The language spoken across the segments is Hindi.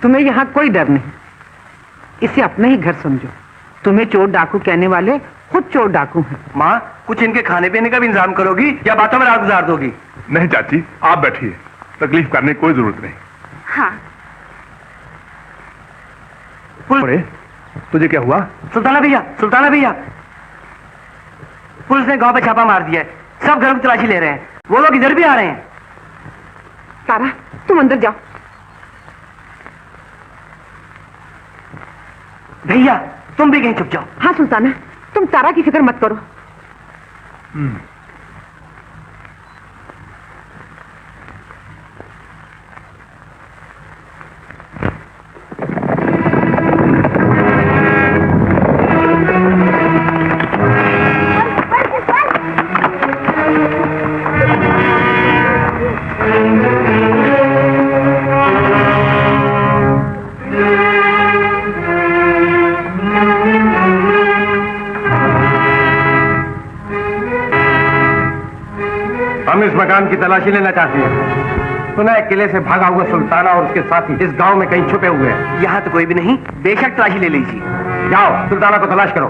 तुम्हें यहाँ कोई डर नहीं, इसे अपना ही घर समझो। तुम्हें चोर डाकू कहने वाले खुद चोर डाकू हैं। माँ, कुछ इनके खाने पीने का भी इंतजाम करोगी या बातों में रात गुजार दोगी? नहीं चाची, आप बैठिए, तकलीफ करने की कोई जरूरत नहीं। हाँ। अरे तुझे क्या हुआ? सुल्ताना भैया, पुलिस ने गांव पे छापा मार दिया है, सब घरों की तलाशी ले रहे हैं, वो लोग इधर भी आ रहे हैं। तारा, तुम अंदर जाओ। भैया, तुम भी कहीं छुप जाओ। हाँ सुल्ताना, तुम तारा की फिक्र मत करो। हम इस मकान की तलाशी लेना चाहते हैं। सुना है किले से भागा हुआ सुल्ताना और उसके साथी इस गांव में कहीं छुपे हुए हैं। यहाँ तो कोई भी नहीं, बेशक तलाशी ले लीजिए। जाओ, सुल्ताना को तलाश करो।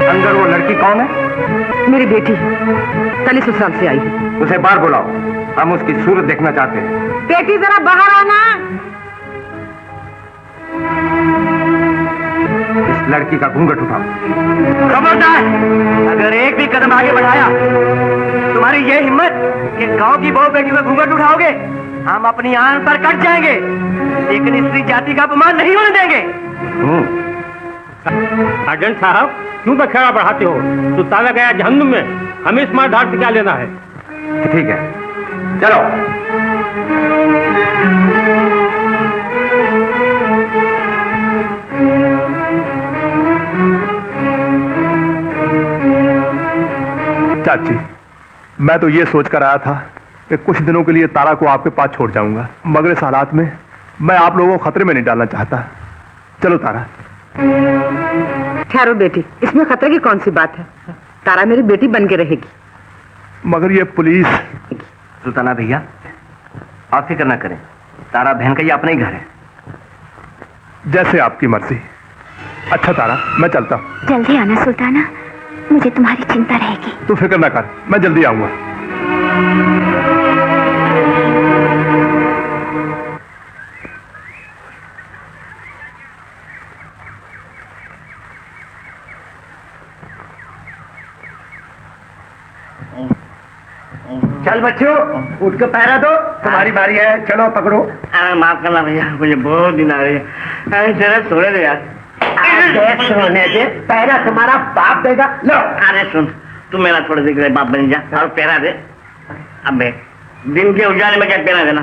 अंदर वो लड़की कौन है? मेरी बेटी, कल ही ससुराल से आई है। उसे बाहर बुलाओ, हम उसकी सूरत देखना चाहते हैं। बेटी जरा बाहर आना। इस लड़की का घूंघट उठाओ। खबरदार, अगर एक भी कदम आगे बढ़ाया, तुम्हारी ये हिम्मत कि गांव की बहू बेटी का घूंघट उठाओगे, हम अपनी आन पर कट जाएंगे, लेकिन स्त्री जाति का अपमान नहीं होने देंगे। सार्जेंट साहब, क्यों बखेड़ा बढ़ाते हो? सुल्ताना गया जहन्नुम में, हमें इस मारधाड़ से क्या लेना है? ठीक है, चलो। चाची, मैं तो ये सोच कर आया था कि कुछ दिनों के लिए तारा को आपके पास छोड़ जाऊंगा, मगर इस हालात में मैं आप लोगों को खतरे में नहीं डालना चाहता। चलो तारा। ठहरो बेटी, इसमें खतरे की कौन सी बात है? तारा मेरी बेटी बन के रहेगी। मगर ये पुलिस। सुल्ताना भैया, आप फिक्र न करें, तारा बहन का ये अपना ही घर है। जैसे आपकी मर्जी। अच्छा तारा, मैं चलता हूँ। जल्दी आना सुल्ताना, मुझे तुम्हारी चिंता रहेगी। तू फिक्र ना कर, मैं जल्दी आऊंगा। चल बच्चों, उठ के पैरा दो, तुम्हारी बारी है। चलो पकड़ो। माफ करना भैया, मुझे बहुत दिन आ रही है। जरा छोड़े दे यार। सोने दे, पैरा तुम्हारा बाप देगा। लो। अरे सुन, तू मेरा थोड़े देर के लिए बाप बन जा और पैरा दे। अबे दिन के उजाले में क्या पैरा देना?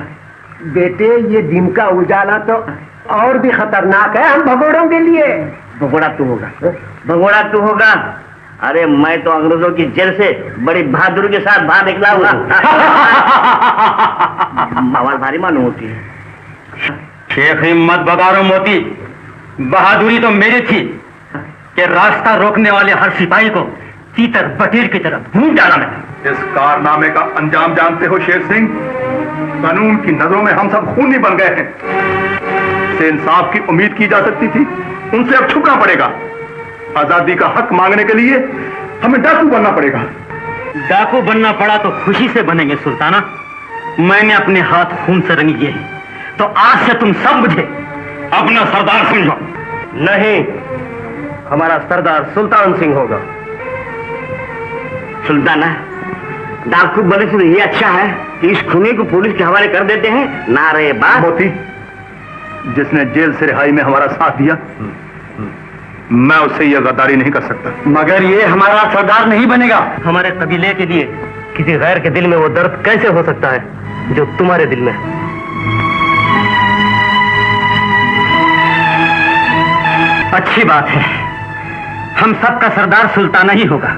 बेटे, ये दिन का उजाला तो और भी खतरनाक है हम भगोड़ों के लिए। भगोड़ा तू होगा, भगोड़ा तू होगा। अरे मैं तो अंग्रेजों की जेल से बड़ी बहादुरी के साथ बाहर निकला हुआ। आवाज भारी मालूम होती है। शेख हिम्मत बगारो मोती, बहादुरी तो मेरी थी कि रास्ता रोकने वाले हर सिपाही को तीतर बटीर की तरफ भून डाला मैं। इस कारनामे का अंजाम जानते हो शेर सिंह? कानून की नजरों में हम सब खूनी बन गए हैं। से इंसाफ की उम्मीद की जा सकती थी, उनसे अब छुपना पड़ेगा। आजादी का हक मांगने के लिए हमें डाकू बनना पड़ेगा। डाकू बनना पड़ा तो खुशी से बनेंगे सुल्ताना। मैंने अपने हाथ खून से रंग किए हैं, तो आज से तुम सब मुझे अपना सरदार समझो। नहीं, हमारा सरदार सुल्तान सिंह होगा। सुल्ताना, डाकू बने से ये अच्छा है कि इस खूनी को पुलिस के हवाले कर देते हैं। नारे बात। मोती, जिसने जेल से रिहाई में हमारा साथ दिया, मैं उससे यह गद्दारी नहीं कर सकता। मगर ये हमारा सरदार नहीं बनेगा। हमारे कबीले के लिए किसी गैर के दिल में वो दर्द कैसे हो सकता है जो तुम्हारे दिल में है? अच्छी बात है, हम सबका सरदार सुल्ताना ही होगा।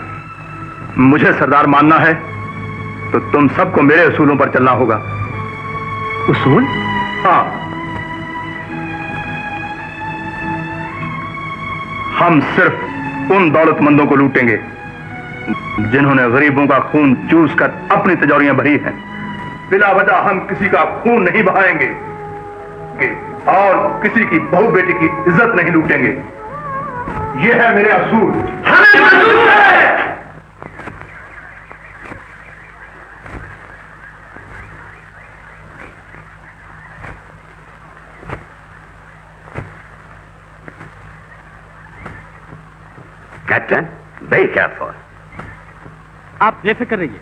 मुझे सरदार मानना है तो तुम सबको मेरे उसूलों पर चलना होगा। उसूल? हाँ, हम सिर्फ उन दौलतमंदों को लूटेंगे जिन्होंने गरीबों का खून चूस कर अपनी तिजोरियां भरी हैं। बिला वजह हम किसी का खून नहीं बहाएंगे और किसी की बहू बेटी की इज्जत नहीं लूटेंगे। यह है मेरे असूल। हमें मंजूर है। Captain, very careful. आप बेफिक्र रहिए।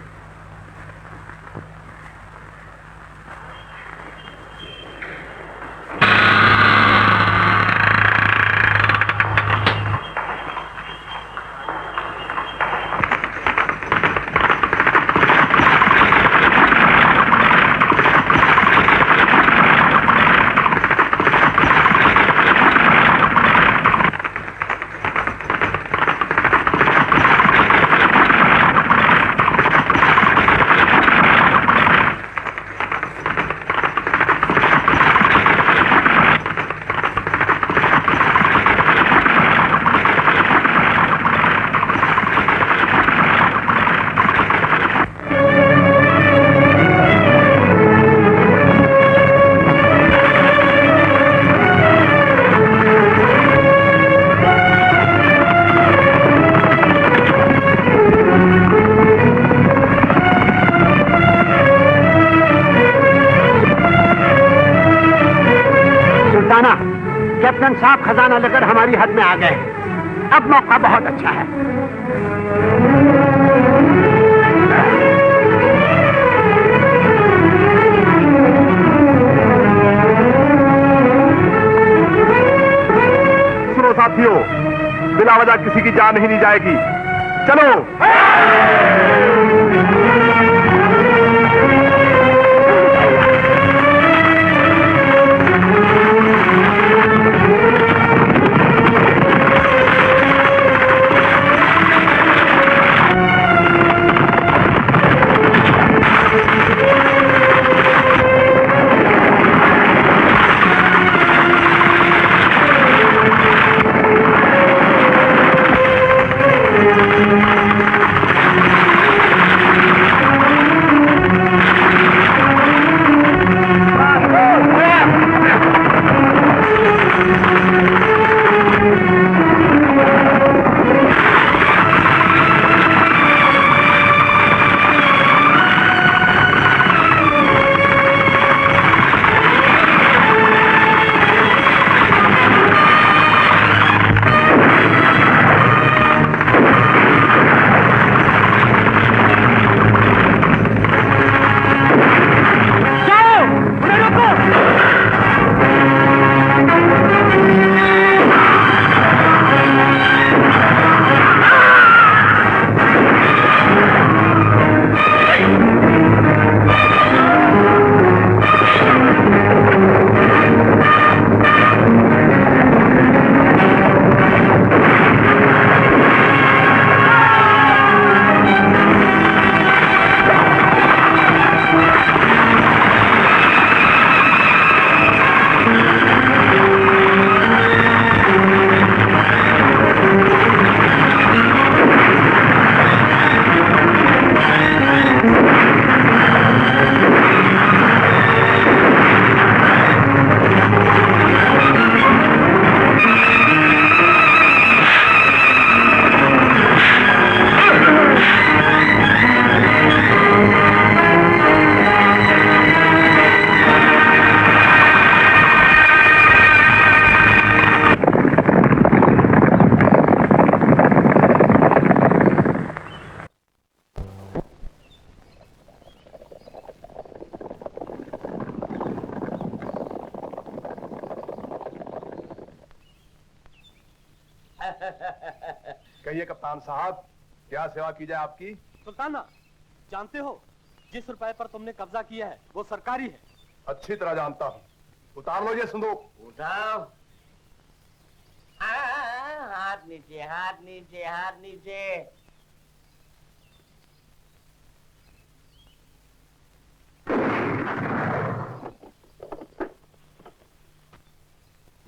कैप्टन साहब खजाना लेकर हमारी हद में आ गए। अब मौका बहुत अच्छा है। सुनो साथियों, बिला वजह किसी की जान नहीं ली जाएगी। चलो। कहिए कप्तान साहब, क्या सेवा की जाए आपकी? सुल्ताना, जानते हो जिस रुपए पर तुमने कब्जा किया है वो सरकारी है। अच्छी तरह जानता हूँ। उतार लो ये संदूक। उठाओ। हाथ नीचे, हाथ नीचे, हाथ नीचे।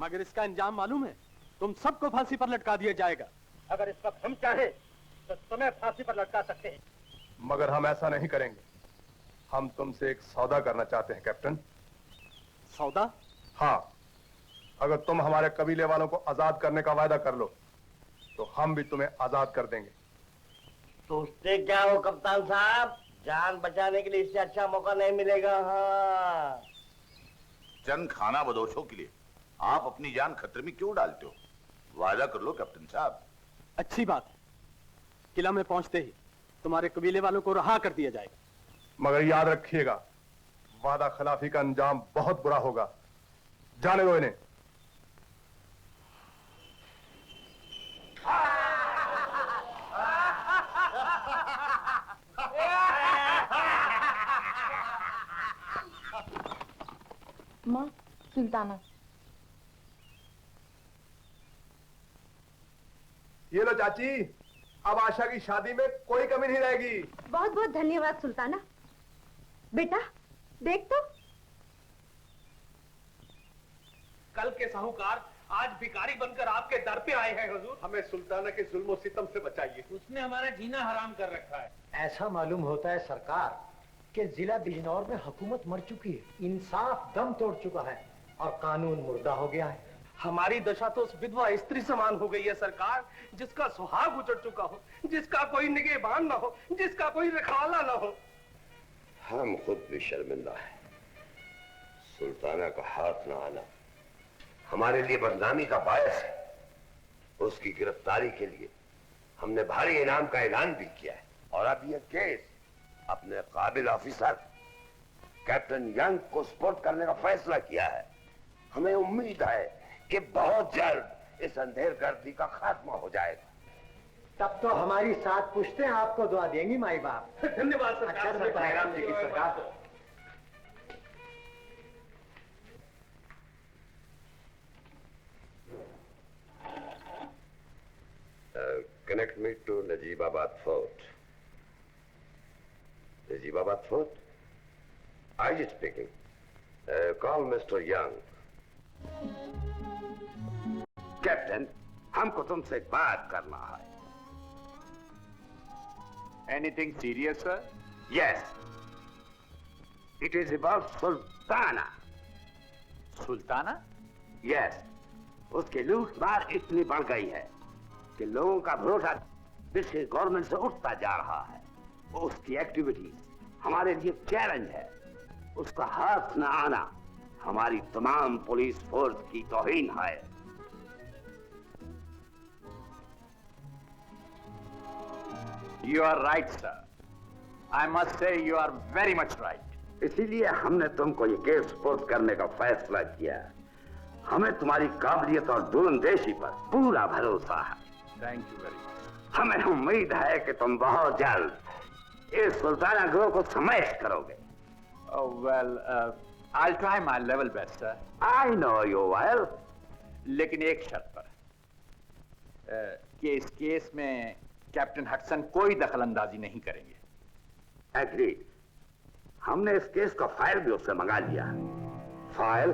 मगर इसका अंजाम मालूम है? तुम सबको फांसी पर लटका दिया जाएगा। अगर इस वक्त हम चाहें तो तुम्हें फांसी पर लटका सकते हैं। मगर हम ऐसा नहीं करेंगे। हम तुमसे एक सौदा करना चाहते हैं कैप्टन। सौदा? हाँ, अगर तुम हमारे कबीले वालों को आजाद करने का वायदा कर लो तो हम भी तुम्हें आजाद कर देंगे। सोचते क्या हो कप्तान साहब, जान बचाने के लिए इससे अच्छा मौका नहीं मिलेगा। हाँ, चंद खाना बदोशों के लिए आप अपनी जान खतरे में क्यों डालते हो? वादा कर लो कैप्टन साहब। अच्छी बात है, किला में पहुंचते ही तुम्हारे कबीले वालों को रहा कर दिया जाएगा। मगर याद रखिएगा, वादा खिलाफी का अंजाम बहुत बुरा होगा। जाने दो इन्हें। माँ, सुल्ताना। ये लो चाची, अब आशा की शादी में कोई कमी नहीं रहेगी। बहुत बहुत धन्यवाद सुल्ताना। बेटा देख तो, कल के साहूकार आज भिखारी बनकर आपके दर पे आए हैं हुजूर। हमें सुल्ताना के जुल्म सितम से बचाइए। उसने हमारा जीना हराम कर रखा है। ऐसा मालूम होता है सरकार कि जिला बिजनौर में हुकूमत मर चुकी है, इंसाफ दम तोड़ चुका है और कानून मुर्दा हो गया है। हमारी दशा तो उस विधवा स्त्री समान हो गई है सरकार, जिसका सुहाग उजड़ चुका हो, जिसका कोई निगहबान ना हो, जिसका कोई रखवाला ना हो। हम खुद भी शर्मिंदा हैं। सुल्ताना का हाथ ना आना हमारे लिए बदनामी का बायस है। उसकी गिरफ्तारी के लिए हमने भारी इनाम का ऐलान भी किया है और अब यह केस अपने काबिल ऑफिसर कैप्टन यंग को सुपुर्द करने का फैसला किया है। हमें उम्मीद है कि बहुत जल्द इस अंधेरगर्दी का खात्मा हो जाएगा। तब तो हमारी 7 पुश्तें आपको दुआ देंगी माई बाप। धन्यवाद सरकार। अच्छा से पैगाम देगी सरकार। Connect me to Najibabad Fort. Najibabad Fort? IG speaking. Call Mr. Young. Captain, हमको तुमसे एक बात करना है। Anything serious, sir? Yes. It is about Sultana. Sultana? Yes. उसकी लूट मार इतनी बढ़ गई है कि लोगों का भरोसा ब्रिटिश गवर्नमेंट से उठता जा रहा है। उसकी एक्टिविटीज हमारे लिए चैलेंज है। उसका हाथ न आना हमारी तमाम पुलिस फोर्स की तौहीन है। You are right, sir. I must say you are very much right. इसीलिए हमने तुमको ये केस सुपुर्द करने का फैसला किया। हमें तुम्हारी काबिलियत और दूरंदेशी पर पूरा भरोसा है। Thank you very much. हमें उम्मीद है कि तुम बहुत जल्द इस सुल्ताना ग्रोह को समाप्त करोगे। Oh, well, I'll try my level best, sir. I know you well. लेकिन एक शर्त पर कि इस केस में कैप्टन हडसन कोई दखलंदाजी नहीं करेंगे। एग्रीड। हमने इस केस का फाइल भी उससे मंगा लिया। File?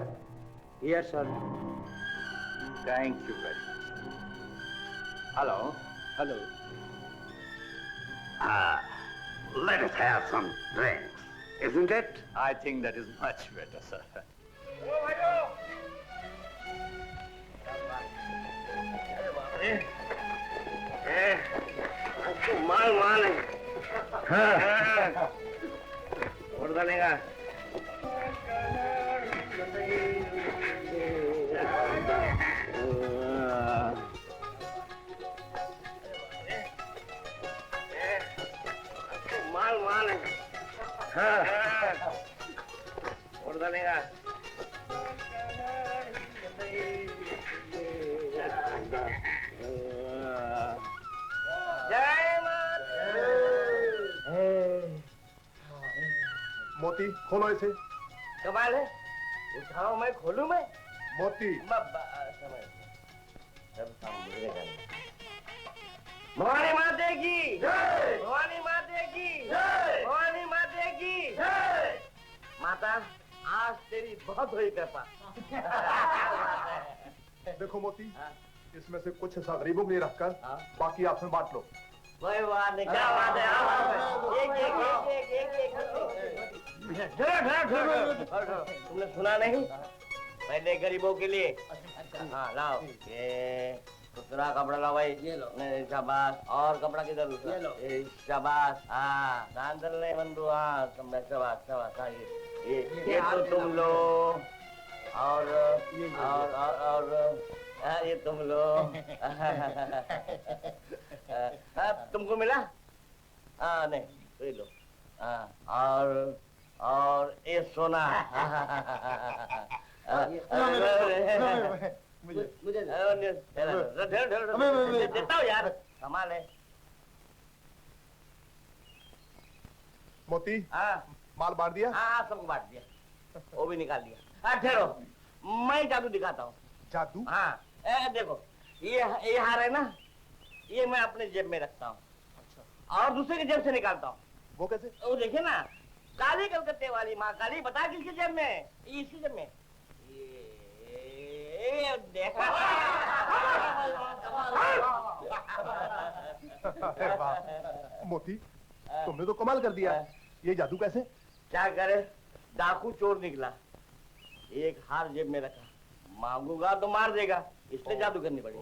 Yes sir. Thank you very much. Hello. Hello. Let us have some drinks, isn't it? I think that is much better, sir. माल माल और डालेगा। माल माल और डालेगा। जय माता। मोती खोलो इसे। कमाल है, उठाओ मैं खोलूं मैं? मोती। भवानी माते की जय। भवानी माते की जय। भवानी माते की जय। माता आज तेरी बहुत हुई कृपा। देखो मोती, इसमें से कुछ हिस्सा गरीबों के लिए रखकर बाकी आपस में बांट लो। वही बात है, क्या बात है? तुमने सुना नहीं? पहले गरीबों के लिए। हाँ लाओ, ये दूसरा कपड़ा लाओ भाई, ये लो। शाबाश। और कपड़ा किधर? ये लो। शाबाश। हाँ दांदल नहीं बंधु। हाँ शाबाश शाबाश। हाँ ये तो तुम लो। और ये तुम लो। तुमको मिला? हाँ नहीं तो ये लो। हाँ और ये सोना। मुझे देता हूँ यार, कमाल है। मोती, हाँ माल बांट दिया? हाँ सबको बांट दिया, वो भी निकाल दिया। ठहरो, मैं जादू दिखाता हूँ। जादू? हाँ देखो, ये हार है ना, ये मैं अपने जेब में रखता हूँ। अच्छा। और दूसरे की जेब से निकालता हूँ। वो कैसे? वो देखिए ना, काली कलकत्ते वाली माँ काली, बता किसकी जेब में? इसी जेब में। ये देखा? मोती, तुमने तो कमाल कर दिया। ये जादू कैसे? क्या करे, डाकू चोर निकला, एक हार जेब में रखा, मांगूंगा तो मार देगा, इसलिए जादू करनी पड़ी।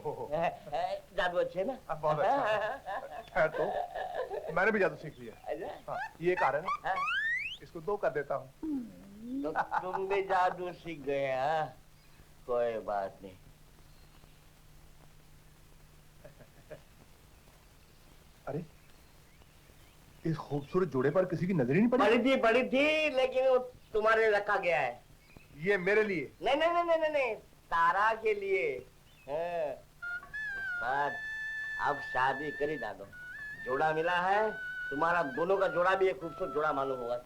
जादू अच्छे ना? बहुत अच्छा है। तो मैंने भी जादू सीख लिया। हाँ, ये एक हार है ना, इसको 2 कर देता हूँ। तो तुम भी जादू सीख गए? हाँ कोई बात नहीं। अरे इस खूबसूरत जोड़े पर किसी की नजर ही नहीं पड़ी थी, लेकिन वो तुम्हारे रखा गया है। ये मेरे लिए? नहीं, तारा के लिए। अब शादी कर ही डालो, जोड़ा मिला है, तुम्हारा दोनों का जोड़ा भी एक खूबसूरत जोड़ा मालूम होगा।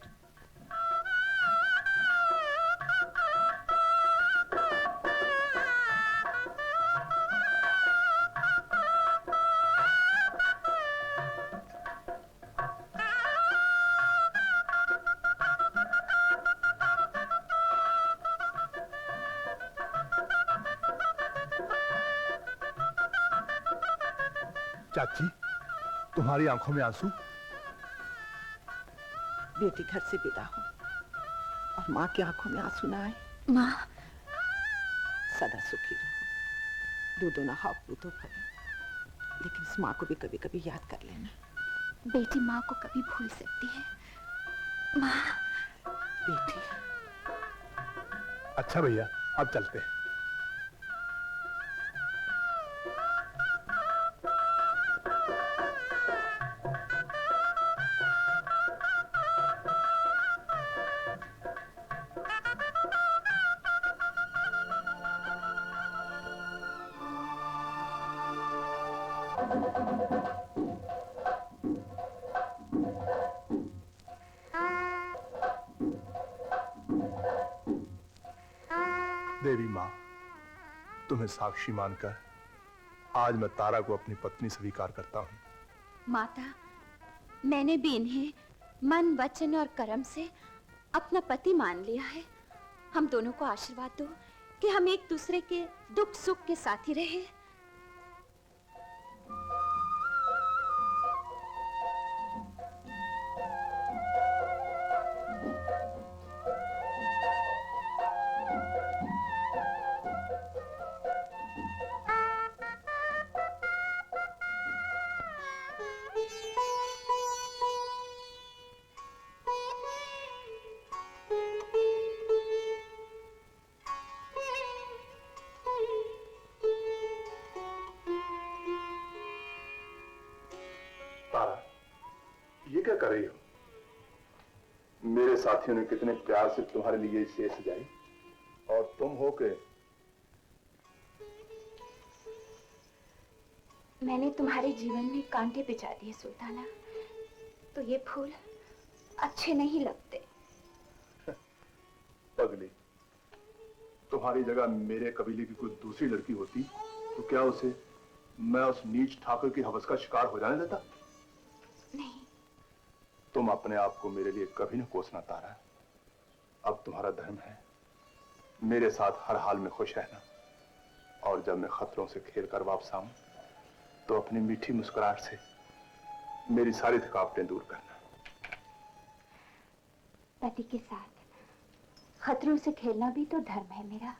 चाची, तुम्हारी आंखों में आंसू? बेटी घर से विदा हो और माँ की आंखों में आंसू ना आए। माँ सदा सुखी रहो, दूधो ना हाफ पूतो भरो, लेकिन इस माँ को भी कभी कभी याद कर लेना। बेटी माँ को कभी भूल सकती है माँ। बेटी। अच्छा भैया, अब चलते हैं। देवी माँ, तुम्हें साक्षी मानकर आज मैं तारा को अपनी पत्नी स्वीकार करता हूँ। माता, मैंने भी इन्हें मन, वचन और कर्म से अपना पति मान लिया है। हम दोनों को आशीर्वाद दो कि हम एक दूसरे के दुख सुख के साथी रहे। ये क्या कर रही हो? मेरे साथियों ने कितने प्यार से तुम्हारे लिए सेज सजाई और तुम हो के। मैंने तुम्हारे जीवन में कांटे बिछा दिए सुल्ताना, तो ये फूल अच्छे नहीं लगते। पगली, तुम्हारी जगह मेरे कबीले की कोई दूसरी लड़की होती तो क्या उसे मैं उस नीच ठाकुर की हवस का शिकार हो जाने देता? नहीं। तुम अपने आप को मेरे लिए कभी न कोसना तारा। अब तुम्हारा धर्म है मेरे साथ हर हाल में खुश रहना और जब मैं खतरों से खेल कर वापस आऊं तो अपनी मीठी मुस्कुराहट से मेरी सारी थकावटें दूर करना। पति के साथ खतरों से खेलना भी तो धर्म है मेरा।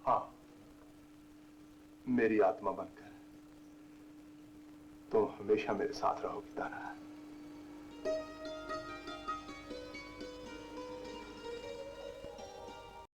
हाँ, मेरी आत्मा बनकर तुम हमेशा मेरे साथ रहोगी तारा।